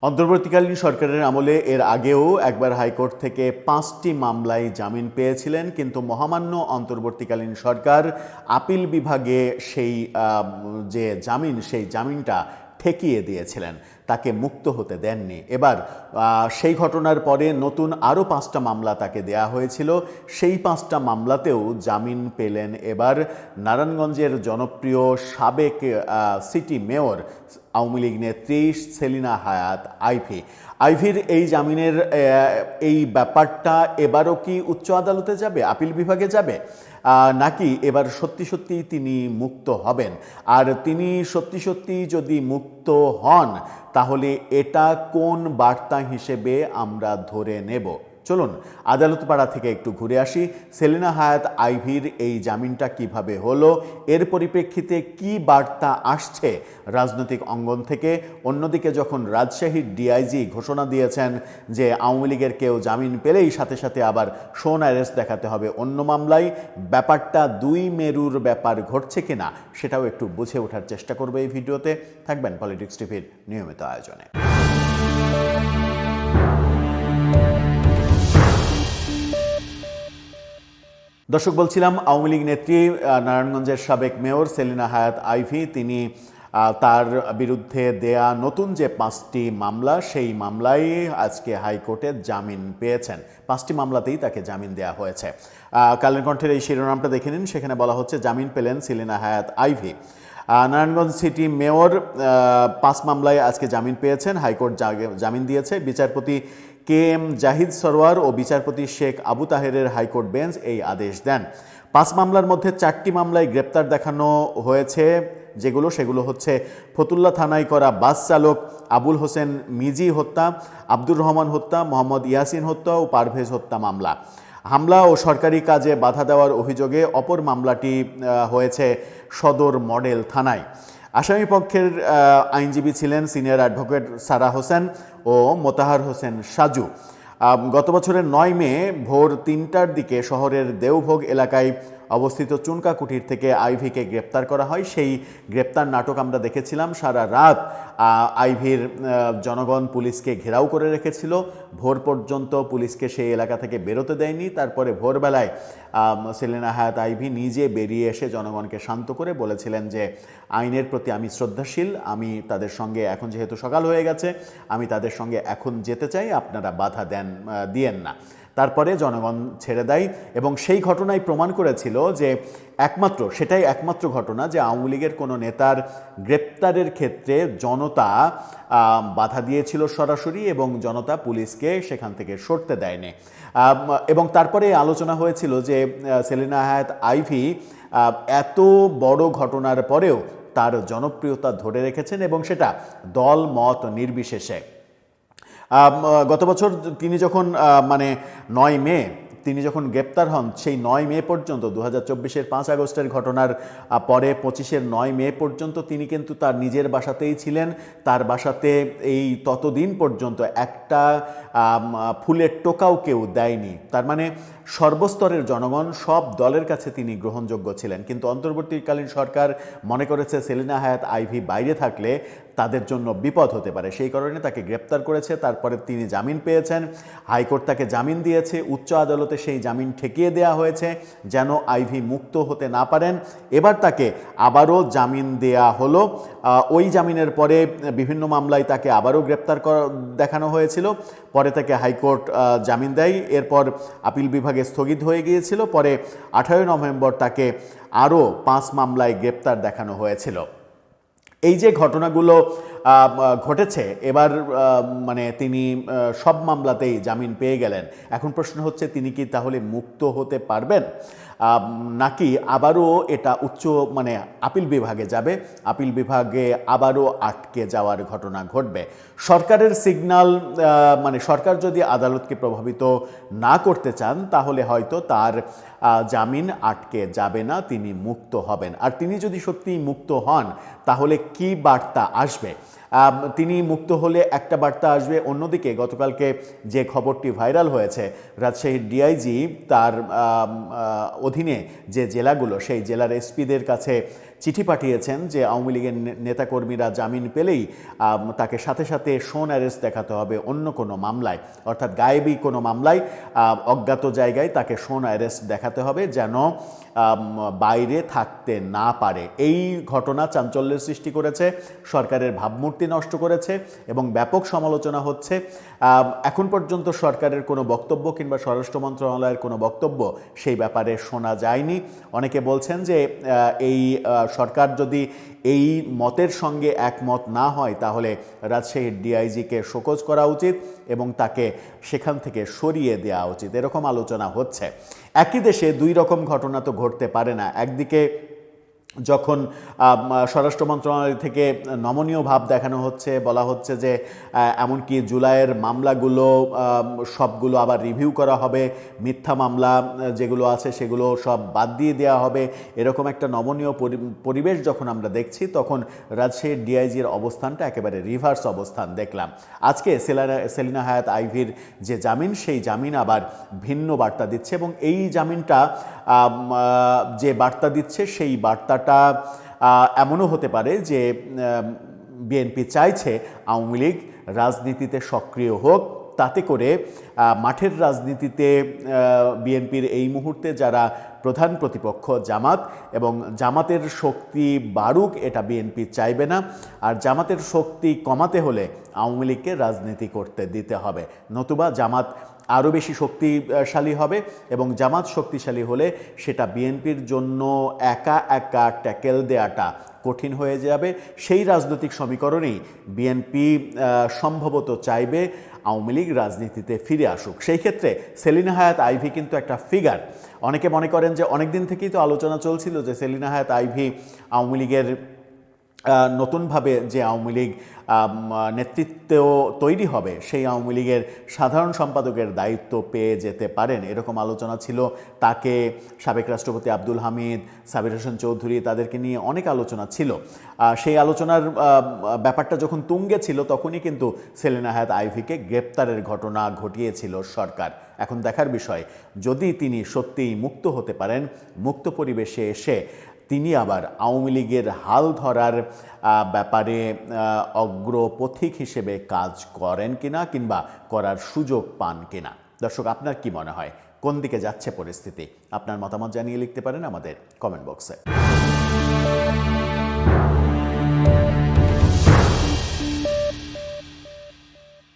অন্তর্বর্তীকালীন সরকারের আমলে এর আগেও একবার হাইকোর্ট থেকে ৫টি মামলায় জামিন পেয়েছিলেন, কিন্তু মহামান্য অন্তর্বর্তীকালীন সরকার আপিল বিভাগে সেই যে জামিন, সেই জামিনটা ঠেকিয়ে দিয়েছিলেন, তাকে মুক্ত হতে দেননি। এবার সেই ঘটনার পরে নতুন আরও ৫টা মামলা তাকে দেয়া হয়েছিল। সেই ৫টা মামলাতেও জামিন পেলেন এবার নারায়ণগঞ্জের জনপ্রিয় সাবেক সিটি মেয়র আওয়ামী লীগ নেত্রী সেলিনা হায়াৎ আইভীর এই জামিনের এই ব্যাপারটা এবারও কি উচ্চ আদালতে যাবে, আপিল বিভাগে যাবে, নাকি এবার সত্যি সত্যি তিনি মুক্ত হবেন? আর তিনি সত্যি সত্যি যদি মুক্ত হন, তাহলে এটা কোন বার্তা হিসেবে আমরা ধরে নেব? চলুন আদালত পাড়া থেকে একটু ঘুরে আসি। সেলিনা হায়াৎ আইভীর এই জামিনটা কিভাবে হলো, এর পরিপ্রেক্ষিতে কি বার্তা আসছে রাজনৈতিক অঙ্গন থেকে? অন্যদিকে যখন রাজশাহীর ডিআইজি ঘোষণা দিয়েছেন যে আওয়ামী লীগের কেউ জামিন পেলেই সাথে সাথে আবার শোন অ্যারেস্ট দেখাতে হবে অন্য মামলায়, ব্যাপারটা দুই মেরুর ব্যাপার ঘটছে কিনা সেটাও একটু বুঝে ওঠার চেষ্টা করবে এই ভিডিওতে। থাকবেন পলিটিক্স টিভির নিয়মিত আয়োজনে। দর্শক, বলছিলাম আওয়ামী লীগ নেত্রী নারায়ণগঞ্জের সাবেক মেয়র সেলিনা হায়াৎ আইভী, তিনি তার বিরুদ্ধে দেয়া নতুন যে 5টি মামলা, সেই মামলায় আজকে হাইকোর্টে জামিন পেয়েছেন। 5টি মামলাতেই তাকে জামিন দেয়া হয়েছে। কালের কণ্ঠের এই শিরোনামটা দেখে নিন, সেখানে বলা হচ্ছে জামিন পেলেন সেলিনা হায়াৎ আইভী। নারায়ণগঞ্জ সিটি মেয়র 5 মামলায় আজকে জামিন পেয়েছেন। হাইকোর্ট জামিন দিয়েছে। বিচারপতি KM জাহিদ সরওয়ার ও বিচারপতি শেখ আবু তাহেরের হাইকোর্ট বেঞ্চ এই আদেশ দেন। 5 মামলার মধ্যে 4টি মামলায় গ্রেপ্তার দেখানো হয়েছে, সেগুলো হচ্ছে ফতুল্লা থানায় করা বাস চালক আবুল হোসেন মিজি হত্যা, আব্দুর রহমান হত্যা, মোহাম্মদ ইয়াসিন হত্যা ও পারভেজ হত্যা মামলা। হামলা ও সরকারি কাজে বাধা দেওয়ার অভিযোগে অপর মামলাটি হয়েছে সদর মডেল থানায়। আসামি পক্ষের আইনজীবী ছিলেন সিনিয়র অ্যাডভোকেট সারা হোসেন ও মোতাহার হোসেন সাজু। গত বছরের 9 মে ভোর 3টার দিকে শহরের দেওভোগ এলাকায় অবস্থিত চুনকা কুঠির থেকে আইভীকে গ্রেপ্তার করা হয়। সেই গ্রেপ্তার নাটক আমরা দেখেছিলাম। সারা রাত আইভীর জনগণ পুলিশকে ঘেরাও করে রেখেছিল। ভোর পর্যন্ত পুলিশকে সেই এলাকা থেকে বেরোতে দেয়নি। তারপরে ভোরবেলায় সেলিনা হায়াৎ আইভী নিজে বেরিয়ে এসে জনগণকে শান্ত করে বলেছিলেন যে আইনের প্রতি আমি শ্রদ্ধাশীল, আমি তাদের সঙ্গে, এখন যেহেতু সকাল হয়ে গেছে, আমি তাদের সঙ্গে এখন যেতে চাই, আপনারা বাধা দিয়েন না। তারপরে জনগণ ছেড়ে দেয় এবং সেই ঘটনায় প্রমাণ করেছিল যে সেটাই একমাত্র ঘটনা যে আওয়ামী লীগের কোনো নেতার গ্রেপ্তারের ক্ষেত্রে জনতা বাধা দিয়েছিল সরাসরি এবং জনতা পুলিশকে সেখান থেকে সরতে দেয়নি। এবং তারপরে আলোচনা হয়েছিল যে সেলিনা হায়াৎ আইভী এত বড় ঘটনার পরেও তার জনপ্রিয়তা ধরে রেখেছেন এবং সেটা দল মত নির্বিশেষে। গত বছর তিনি যখন 9 মে তিনি যখন গ্রেপ্তার হন, সেই 9 মে পর্যন্ত 2024-এর 5 আগস্টের ঘটনার পরে 25-এর 9 মে পর্যন্ত তিনি কিন্তু তার নিজের বাসাতেই ছিলেন। তার বাসাতে এই ততদিন পর্যন্ত একটা ফুলের টোকাও কেউ দেয়নি। তার মানে সর্বস্তরের জনগণ, সব দলের কাছে তিনি গ্রহণযোগ্য ছিলেন। কিন্তু অন্তর্বর্তীকালীন সরকার মনে করেছে সেলিনা হায়াৎ আইভী বাইরে থাকলে তাদের জন্য বিপদ হতে পারে, সেই কারণে তাকে গ্রেপ্তার করেছে। তারপরে তিনি জামিন পেয়েছেন, হাইকোর্ট তাকে জামিন দিয়েছে, উচ্চ আদালতে সেই জামিন ঠেকিয়ে দেওয়া হয়েছে যেন আইভী মুক্ত হতে না পারেন। এবার তাকে আবারও জামিন দেয়া হলো। ওই জামিনের পরে বিভিন্ন মামলায় তাকে আবারও গ্রেপ্তার দেখানো হয়েছিল, পরে তাকে হাইকোর্ট জামিন দেয়। এরপর আপিল বিভাগে স্থগিত হয়ে গিয়েছিল। পরে 18 নভেম্বর তাকে আরও 5 মামলায় গ্রেপ্তার দেখানো হয়েছিল। এই যে ঘটনাগুলো ঘটেছে, এবার তিনি সব মামলাতেই জামিন পেয়ে গেলেন। এখন প্রশ্ন হচ্ছে তিনি কি তাহলে মুক্ত হতে পারবেন, নাকি আবারও এটা আপিল বিভাগে যাবে, আপিল বিভাগে আবারও আটকে যাওয়ার ঘটনা ঘটবে? সরকারের সিগন্যাল, সরকার যদি আদালতকে প্রভাবিত না করতে চান, তাহলে হয়তো তার জামিন আটকে যাবে না, তিনি মুক্ত হবেন। আর তিনি যদি সত্যিই মুক্ত হন, তাহলে কি বার্তা আসবে? তিনি মুক্ত হলে একটা বার্তা আসবে। অন্যদিকে গতকালকে যে খবরটি ভাইরাল হয়েছে, রাজশাহীর ডিআইজি তার অধীনে যে জেলাগুলো, সেই জেলার এসপিদের কাছে চিঠি পাঠিয়েছেন যে আওয়ামী লীগের নেতাকর্মীরা জামিন পেলেই তাকে সাথে সাথে শোন অ্যারেস্ট দেখাতে হবে অন্য কোনো মামলায়, অর্থাৎ গায়েবী কোনো মামলায় অজ্ঞাত জায়গায় তাকে শোন অ্যারেস্ট দেখাতে হবে যেন বাইরে থাকতে না পারে। এই ঘটনা চাঞ্চল্যের সৃষ্টি করেছে, সরকারের ভাবমূর্তি নষ্ট করেছে এবং ব্যাপক সমালোচনা হচ্ছে। এখন পর্যন্ত সরকারের কোনো বক্তব্য কিংবা স্বরাষ্ট্র মন্ত্রণালয়ের কোনো বক্তব্য সেই ব্যাপারে শোনা যায়নি। অনেকে বলছেন যে এই সরকার যদি এই মতের সঙ্গে একমত না হয় তাহলে রাজশাহীর ডিআইজিকে শোকজ করা উচিত এবং তাকে সেখান থেকে সরিয়ে দেওয়া উচিত, এরকম আলোচনা হচ্ছে। একই দেশে দুই রকম ঘটনা তো ঘটতে পারে না। একদিকে যখন স্বরাষ্ট্র মন্ত্রণালয় থেকে নমনীয় ভাব দেখানো হচ্ছে, বলা হচ্ছে যে এমনকি জুলাইয়ের মামলাগুলো সবগুলো আবার রিভিউ করা হবে, মিথ্যা মামলা যেগুলো আছে সেগুলো সব বাদ দিয়ে দেওয়া হবে, এরকম একটা নমনীয় পরিবেশ যখন আমরা দেখছি, তখন রাজশাহীর ডিআইজির অবস্থানটা একেবারে রিভার্স অবস্থান দেখলাম। আজকে সেলিনা হায়াৎ আইভীর যে জামিন, সেই জামিন আবার ভিন্ন বার্তা দিচ্ছে এবং এই জামিনটা যে বার্তা দিচ্ছে সেই বার্তাটা এমনও হতে পারে যে বিএনপি চাইছে আওয়ামী লীগ রাজনীতিতে সক্রিয় হোক, তাতে করে মাঠের রাজনীতিতে বিএনপির এই মুহূর্তে যারা প্রধান প্রতিপক্ষ জামাত, এবং জামাতের শক্তি বাড়ুক এটা বিএনপি চাইবে না। আর জামাতের শক্তি কমাতে হলে আওয়ামী লীগকে রাজনীতি করতে দিতে হবে, নতুবা জামাত আরও বেশি শক্তিশালী হবে এবং জামাত শক্তিশালী হলে সেটা বিএনপির জন্য একা একা ট্যাকেল দেওয়াটা কঠিন হয়ে যাবে। সেই রাজনৈতিক সমীকরণেই বিএনপি সম্ভবত চাইবে আওয়ামী লীগ রাজনীতিতে ফিরে আসুক। সেই ক্ষেত্রে সেলিনা হায়াৎ আইভী কিন্তু একটা ফিগার। অনেকে মনে করেন যে অনেক দিন থেকেই তো আলোচনা চলছিল যে সেলিনা হায়াৎ আইভী আওয়ামী লীগের নতুনভাবে যে আওয়ামী লীগ নেতৃত্ব তৈরি হবে সেই আওয়ামী লীগের সাধারণ সম্পাদকের দায়িত্ব পেয়ে যেতে পারেন, এরকম আলোচনা ছিল। তাকে সাবেক রাষ্ট্রপতি আব্দুল হামিদ, সাবির হোসেন চৌধুরী, তাদেরকে নিয়ে অনেক আলোচনা ছিল। সেই আলোচনার ব্যাপারটা যখন তুঙ্গে ছিল তখনই কিন্তু সেলিনা হায়াৎ আইভীকে গ্রেপ্তারের ঘটনা ঘটিয়েছিল সরকার। এখন দেখার বিষয়, যদি তিনি সত্যিই মুক্ত হতে পারেন, মুক্ত পরিবেশে এসে তিনি আবার আওয়ামী লীগের হাল ধরার ব্যাপারে অগ্রপথিক হিসেবে কাজ করেন কিনা কিংবা করার সুযোগ পান কিনা। দর্শক, আপনার কি মনে হয়, কোন দিকে যাচ্ছে পরিস্থিতি? আপনার মতামত জানিয়ে লিখতে পারেন আমাদের কমেন্ট বক্সে।